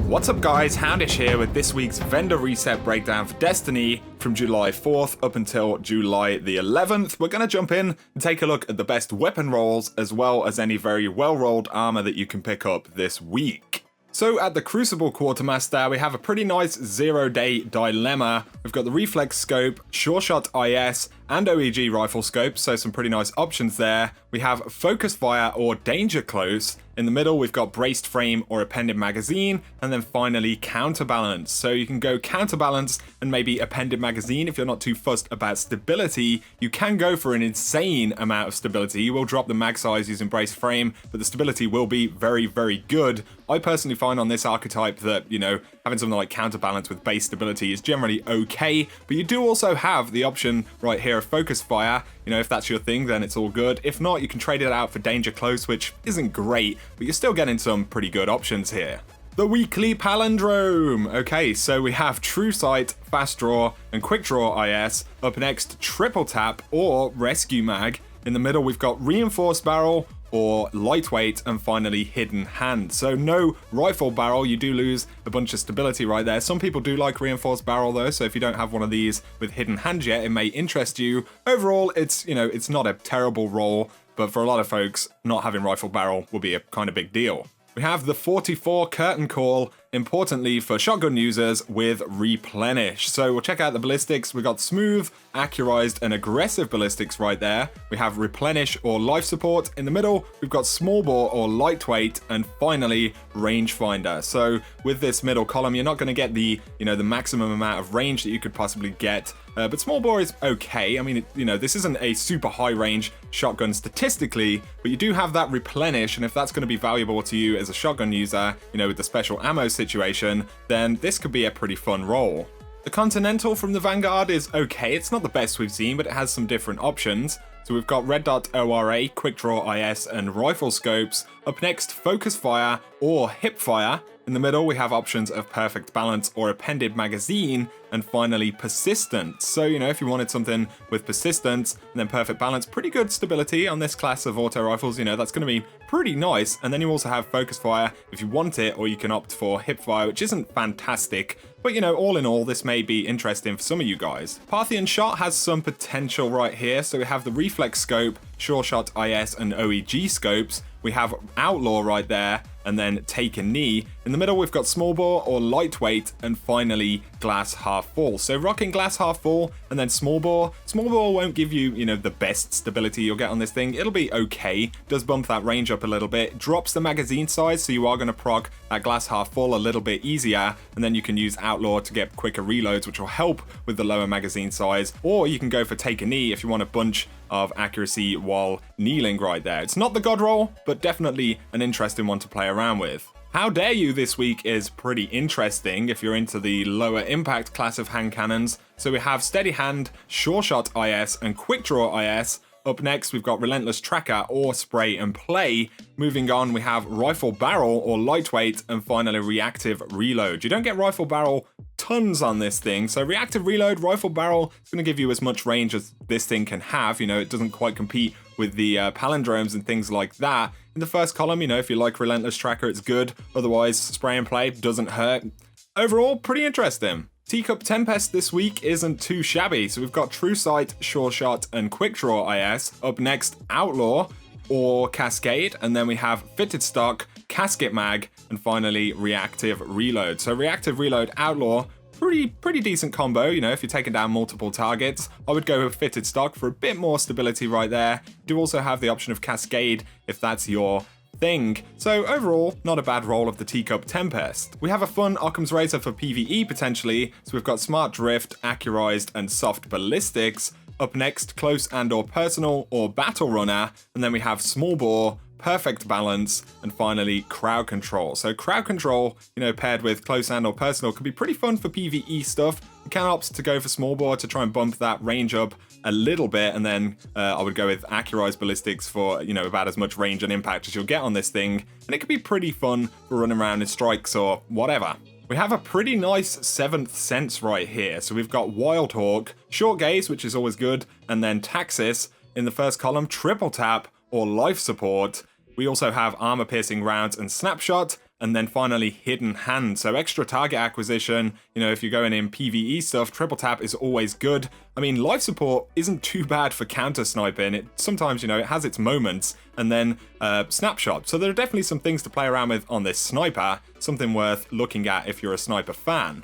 What's up guys, Houndish here with this week's vendor reset breakdown for Destiny from July 4th up until July the 11th. We're going to jump in and take a look at the best weapon rolls as well as any very well-rolled armor that you can pick up this week. So at the Crucible Quartermaster, we have a pretty nice 0-day dilemma. We've got the Reflex Scope, Sure Shot IS, and OEG Rifle Scope, so some pretty nice options there. We have Focus Fire or Danger Close. In the middle, we've got Braced Frame or Appended Magazine, and then finally Counterbalance. So you can go Counterbalance and maybe Appended Magazine if you're not too fussed about stability. You can go for an insane amount of stability. You will drop the mag size using Braced Frame, but the stability will be very, very good. I personally find on this archetype that, you know, having something like Counterbalance with base stability is generally okay, but you do also have the option right here of Focus Fire. You know, if that's your thing, then it's all good. If not, you can trade it out for Danger Close, which isn't great, but you're still getting some pretty good options here. The weekly palindrome. Okay, so we have True Sight, Fast Draw, and Quick Draw IS. Up next, Triple Tap or Rescue Mag. In the middle, we've got Reinforced Barrel or Lightweight, and finally Hidden Hand. So no Rifle Barrel, you do lose a bunch of stability right there. Some people do like Reinforced Barrel though, so if you don't have one of these with Hidden Hand yet, it may interest you. Overall, it's, you know, it's not a terrible roll, but for a lot of folks, not having Rifle Barrel will be a kind of big deal. We have the 44 Curtain Call, importantly for shotgun users, with Replenish. So we'll check out the ballistics. We've got Smooth, Accurized, and Aggressive ballistics right there. We have Replenish or Life Support. In the middle, we've got Small Bore or Lightweight, and finally, Rangefinder. So with this middle column, you're not going to get the, you know, the maximum amount of range that you could possibly get. But Small Bore is okay. I mean, you know, this isn't a super high range shotgun statistically, but you do have that Replenish, and if that's going to be valuable to you as a shotgun user, you know, with the special ammo situation, then this could be a pretty fun roll. The Continental from the Vanguard is okay. It's not the best we've seen, but it has some different options. So we've got Red Dot ORA, Quick Draw IS, and Rifle Scopes. Up next, Focus Fire or Hip Fire. In the middle, we have options of Perfect Balance or Appended Magazine, and finally Persistence. So, you know, if you wanted something with Persistence and then Perfect Balance, pretty good stability on this class of auto rifles, you know, that's going to be pretty nice. And then you also have Focus Fire if you want it, or you can opt for Hip Fire, which isn't fantastic. But, you know, all in all, this may be interesting for some of you guys. Parthian Shot has some potential right here. So we have the Reflex Scope, Sure Shot IS, and OEG scopes. We have Outlaw right there, and then Take a Knee. In the middle, we've got Small Bore or Lightweight, and finally Glass Half Full. So rocking Glass Half Full and then Small Bore. Small Bore won't give you, you know, the best stability you'll get on this thing. It'll be okay. Does bump that range up a little bit. Drops the magazine size, so you are going to proc that Glass Half Full a little bit easier, and then you can use Outlaw to get quicker reloads, which will help with the lower magazine size. Or you can go for Take a Knee if you want a bunch of accuracy while kneeling right there. It's not the god roll, but definitely an interesting one to play around with. How Dare You this week is pretty interesting if you're into the lower impact class of hand cannons. So we have Steady Hand, Sure Shot IS, and Quick Draw IS. Up next, we've got Relentless Tracker or Spray and Play. Moving on, we have Rifle Barrel or Lightweight, and finally Reactive Reload. You don't get Rifle Barrel tons on this thing, so Reactive Reload, Rifle Barrel is going to give you as much range as this thing can have. You know, it doesn't quite compete with the palindromes and things like that. In the first column, you know, if you like Relentless Tracker, it's good. Otherwise, Spray and Play doesn't hurt. Overall, pretty interesting. Teacup Tempest this week isn't too shabby. So we've got True Sight, Sure Shot, and Quick Draw IS. Up next, Outlaw or Cascade. And then we have Fitted Stock, Casket Mag, and finally Reactive Reload. So Reactive Reload, Outlaw, pretty decent combo, you know, if you're taking down multiple targets. I would go with Fitted Stock for a bit more stability right there. You do also have the option of Cascade if that's your thing. So overall, not a bad roll of the Teacup Tempest. We have a fun Occam's Razor for PvE potentially. So we've got Smart Drift, Accurized, and Soft Ballistics. Up next, Close and or Personal or Battle Runner. And then we have Small Bore, Perfect Balance, and finally Crowd Control. So Crowd Control, you know, paired with Close and or Personal could be pretty fun for PvE stuff. You can opt to go for Small Bore to try and bump that range up a little bit, and then I would go with Accurized Ballistics for, you know, about as much range and impact as you'll get on this thing, and it could be pretty fun for running around in strikes or whatever. We have a pretty nice 7th sense right here. So we've got Wild Hawk, Short Gaze, which is always good, and then Taxis. In the first column, Triple Tap or Life Support. We also have Armor Piercing Rounds and Snapshot, and then finally Hidden Hand. So extra target acquisition, you know, if you're going in PvE stuff, triple tap is always good. I mean, life support isn't too bad for counter sniping. It sometimes, you know, it has its moments, and then snapshot. So there are definitely some things to play around with on this sniper, something worth looking at if you're a sniper fan.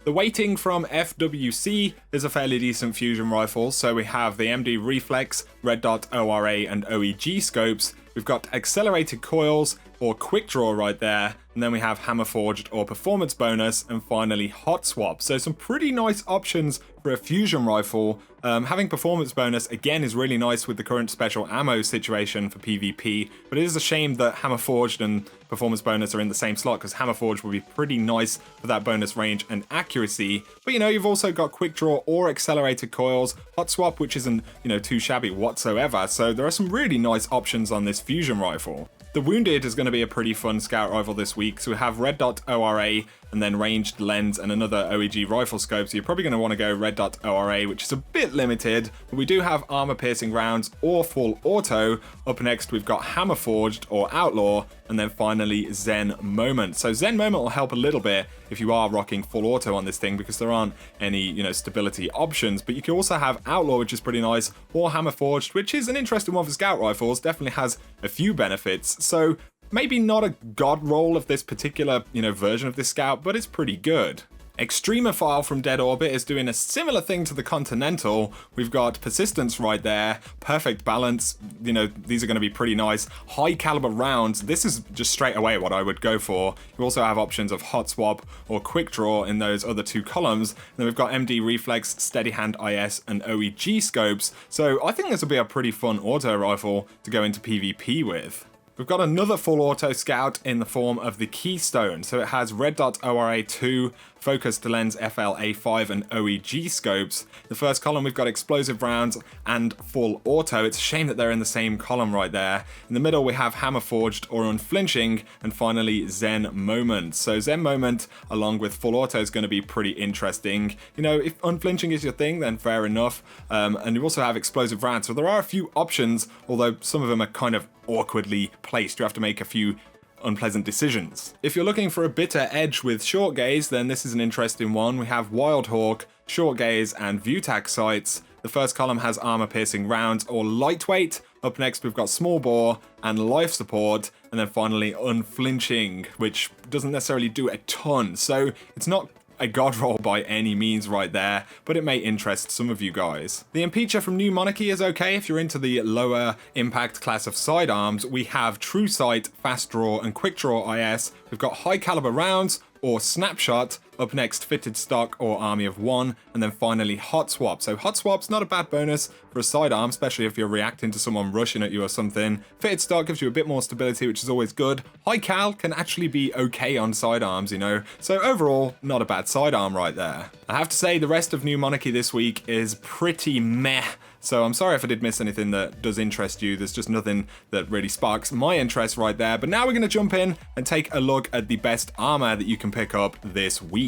The weighting from FWC is a fairly decent fusion rifle, so we have the MD Reflex, Red Dot ORA and OEG scopes, we've got accelerated coils or quick draw right there, and then we have hammer forged or performance bonus, and finally hot swap. So some pretty nice options for a fusion rifle. Having performance bonus again is really nice with the current special ammo situation for PvP, but it is a shame that hammer forged and performance bonus are in the same slot, because hammer forged would be pretty nice for that bonus range and accuracy. But you know, you've also got quick draw or accelerated coils, hot swap, which isn't, you know, too shabby whatsoever. So there are some really nice options on this fusion rifle. The Wounded is going to be a pretty fun scout rifle this week, so we have Red Dot ORA and then ranged lens and another OEG rifle scope, so you're probably going to want to go Red Dot ORA, which is a bit limited, but we do have armor piercing rounds or full auto. Up next we've got hammer forged or outlaw, and then finally Zen Moment. So Zen Moment will help a little bit if you are rocking full auto on this thing, because there aren't any, you know, stability options, but you can also have outlaw, which is pretty nice, or hammer forged, which is an interesting one for scout rifles, definitely has a few benefits. So maybe not a god roll of this particular, you know, version of this scout, but it's pretty good. Extremophile from Dead Orbit is doing a similar thing to the Continental. We've got persistence right there, perfect balance, you know, these are going to be pretty nice. High caliber rounds, this is just straight away what I would go for. You also have options of hot swap or quick draw in those other two columns. And then we've got MD Reflex, Steady Hand IS and OEG scopes. So I think this will be a pretty fun auto rifle to go into PvP with. We've got another full auto scout in the form of the Keystone. So it has Red Dot ORA 2, focused lens FLA5 and OEG scopes. The first column we've got explosive rounds and full auto. It's a shame that they're in the same column right there. In the middle we have hammer forged or unflinching, and finally Zen Moment. So Zen Moment along with full auto is going to be pretty interesting. You know, if unflinching is your thing, then fair enough. And you also have explosive rounds. So there are a few options, although some of them are kind of awkwardly placed. You have to make a few unpleasant decisions. If you're looking for a bitter edge with short gaze, then this is an interesting one. We have Wild Hawk, short gaze and VUTAC sights. The first column has armor piercing rounds or lightweight. Up next we've got small bore and life support, and then finally unflinching, which doesn't necessarily do a ton, so it's not a god roll by any means right there, but it may interest some of you guys. The Impeacher from New Monarchy is okay if you're into the lower impact class of sidearms. We have True Sight, Fast Draw and Quick Draw IS. We've got high caliber rounds or snapshot. Up next, fitted stock or army of one, and then finally hot swap. So hot swap's not a bad bonus for a sidearm, especially if you're reacting to someone rushing at you or something. Fitted stock gives you a bit more stability, which is always good. High cal can actually be okay on sidearms, you know. So overall, not a bad sidearm right there. I have to say the rest of New Monarchy this week is pretty meh. So I'm sorry if I did miss anything that does interest you. There's just nothing that really sparks my interest right there. But now we're going to jump in and take a look at the best armor that you can pick up this week.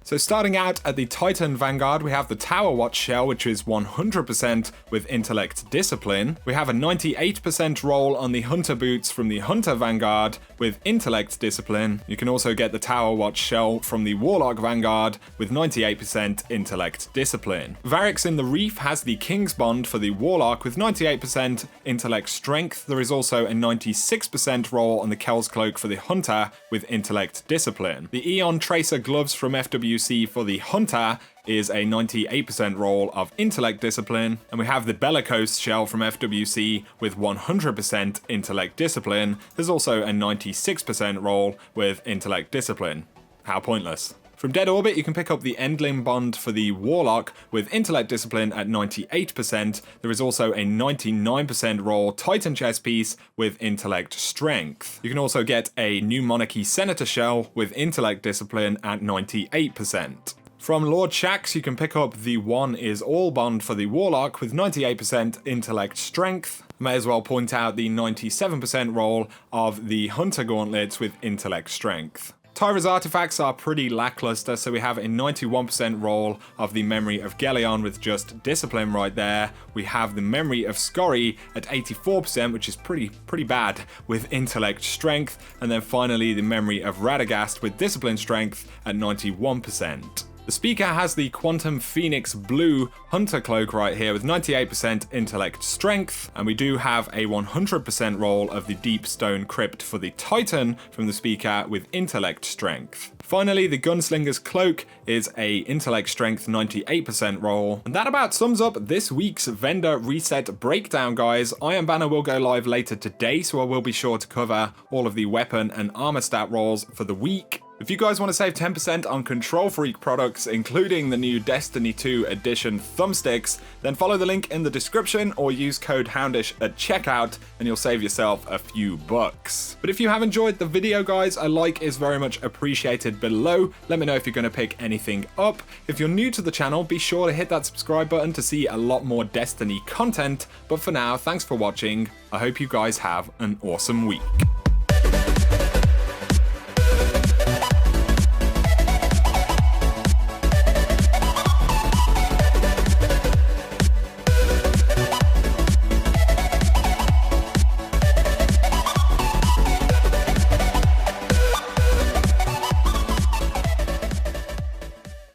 So starting out at the Titan Vanguard, we have the Tower Watch shell, which is 100% with Intellect Discipline. We have a 98% roll on the Hunter boots from the Hunter Vanguard with Intellect Discipline. You can also get the Tower Watch shell from the Warlock Vanguard with 98% Intellect Discipline. Varix in the Reef has the King's Bond for the Warlock with 98% Intellect Strength. There is also a 96% roll on the Kel's Cloak for the Hunter with Intellect Discipline. The Eon Tracer gloves from FWC for the Hunter is a 98% roll of Intellect Discipline, and we have the Bellicose shell from FWC with 100% Intellect Discipline. There's also a 96% roll with Intellect Discipline. How pointless. From Dead Orbit, you can pick up the Endling Bond for the Warlock with Intellect Discipline at 98%. There is also a 99% roll Titan chest piece with Intellect Strength. You can also get a New Monarchy Senator shell with Intellect Discipline at 98%. From Lord Shax, you can pick up the One Is All Bond for the Warlock with 98% Intellect Strength. May as well point out the 97% roll of the Hunter Gauntlets with Intellect Strength. Tyra's artifacts are pretty lackluster, so we have a 91% roll of the Memory of Gelion with just Discipline right there. We have the Memory of Scori at 84%, which is pretty bad, with Intellect Strength, and then finally the Memory of Radagast with Discipline Strength at 91%. The speaker has the Quantum Phoenix Blue Hunter Cloak right here with 98% Intellect Strength, and we do have a 100% roll of the Deep Stone Crypt for the Titan from the speaker with Intellect Strength. Finally, the Gunslinger's Cloak is a Intellect Strength 98% roll. And that about sums up this week's vendor reset breakdown, guys. Iron Banner will go live later today, so I will be sure to cover all of the weapon and armor stat rolls for the week. If you guys want to save 10% on Control Freak products, including the new Destiny 2 edition thumbsticks, then follow the link in the description or use code XHOUNDISHx at checkout and you'll save yourself a few bucks. But if you have enjoyed the video, guys, a like is very much appreciated below. Let me know if you're going to pick anything up. If you're new to the channel, be sure to hit that subscribe button to see a lot more Destiny content. But for now, thanks for watching. I hope you guys have an awesome week.